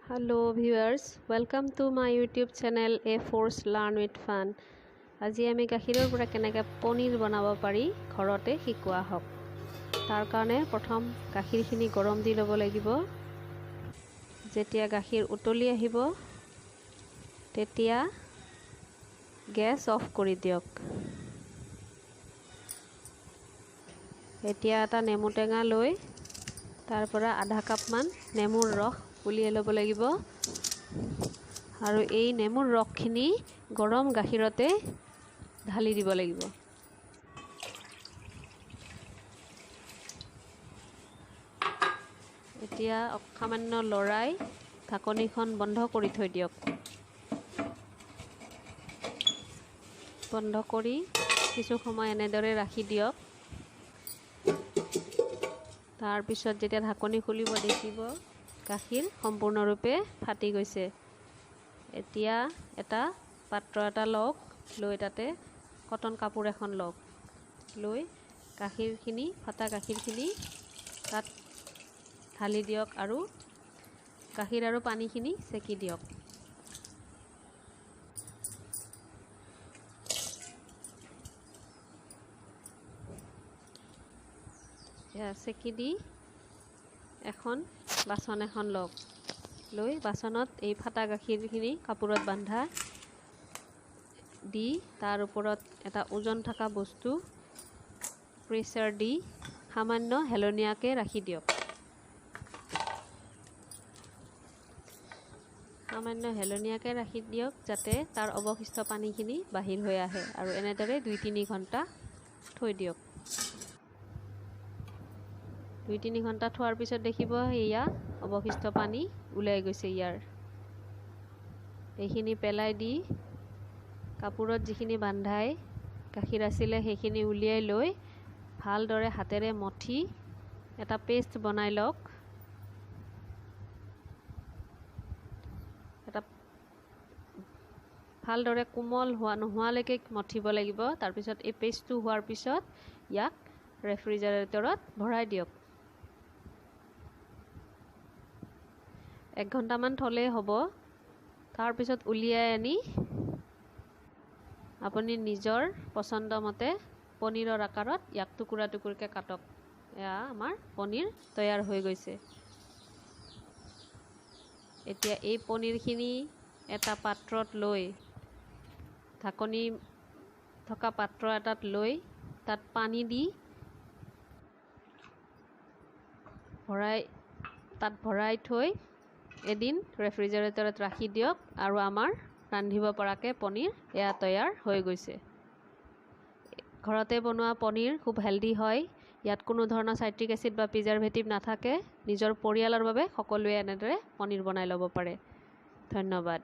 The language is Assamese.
Hello viewers, welcome to my YouTube channel A Force Learn with Fun. আজি আমি গাখীৰৰ পৰা কেনেকৈ পনীৰ বনাব পাৰি ঘৰতে শিকোৱা হওক। তাৰ কাৰণে প্ৰথম গাখীৰখিনি গৰম দি ল'ব লাগিব। যেতিয়া গাখীৰ উতলি আহিব তেতিয়া গেছ অফ কৰি দিয়ক। এতিয়া এটা নেমু টেঙা লৈ তাৰ পৰা আধা কাপ মান নেমুৰ ৰস উলিয়াই ল'ব লাগিব আৰু এই নেমুৰ ৰসখিনি গৰম গাখীৰতে ঢালি দিব লাগিব। এতিয়া সামান্য লৰাই ঢাকনিখন বন্ধ কৰি থৈ দিয়ক। বন্ধ কৰি কিছু সময় এনেদৰে ৰাখি দিয়ক। তাৰ পিছত যেতিয়া ঢাকনি খুলিব দেখিব গাখীৰ সম্পূৰ্ণৰূপে ফাটি গৈছে। এতিয়া এটা পাত্ৰ এটা লওক, লৈ তাতে কটন কাপোৰ এখন লওক, লৈ গাখীৰখিনি ফাটা গাখীৰখিনি তাত ঢালি দিয়ক আৰু গাখীৰ আৰু পানীখিনি চেকি দিয়ক। চেকি দি এখন বাচন এখন লওক, লৈ বাচনত এই ফাটা গাখীৰখিনি কাপোৰত বান্ধা দি তাৰ ওপৰত এটা ওজন থকা বস্তু প্ৰেছাৰ দি সামান্য হেলনীয়াকৈ ৰাখি দিয়ক। সামান্য হেলনীয়াকৈ ৰাখি দিয়ক যাতে তাৰ অৱশিষ্ট পানীখিনি বাহিৰ হৈ আহে আৰু এনেদৰে 2-3 ঘণ্টা থৈ দিয়ক। 2-3 ঘণ্টা থোৱাৰ পিছত দেখিব এয়া অৱশিষ্ট পানী ওলাই গৈছে। এইখিনি পেলাই দি কাপোৰত যিখিনি বান্ধাই গাখীৰ আছিলে সেইখিনি উলিয়াই লৈ ভালদৰে হাতেৰে মঠি এটা পেষ্ট বনাই লওক। এটা ভালদৰে কোমল নোহোৱালৈকে মঠিব লাগিব। তাৰপিছত এই পেষ্টটো হোৱাৰ পিছত ইয়াক ৰেফ্ৰিজাৰেটৰত ভৰাই দিয়ক। 1 ঘণ্টামান থ'লেই হ'ব। তাৰপিছত উলিয়াই আনি আপুনি নিজৰ পচন্দ মতে পনীৰৰ আকাৰত ইয়াক টুকুৰা টুকুৰকৈ কাটক। এয়া আমাৰ পনীৰ তৈয়াৰ হৈ গৈছে। এতিয়া এই পনীৰখিনি এটা পাত্ৰত লৈ ঢাকনি থকা পাত্ৰ এটাত লৈ তাত পানী দি ভৰাই থৈ এদিন ৰেফ্ৰিজাৰেটৰত ৰাখি দিয়ক আৰু আমাৰ ৰান্ধিব পৰাকৈ পনীৰ এয়া তৈয়াৰ হৈ গৈছে। ঘৰতে বনোৱা পনীৰ খুব হেল্ডি হয়। ইয়াত কোনো ধৰণৰ চাইট্ৰিক এচিড বা প্ৰিজাৰভেটিভ নাথাকে। নিজৰ পৰিয়ালৰ বাবে সকলোৱে এনেদৰে পনীৰ বনাই ল'ব পাৰে। ধন্যবাদ।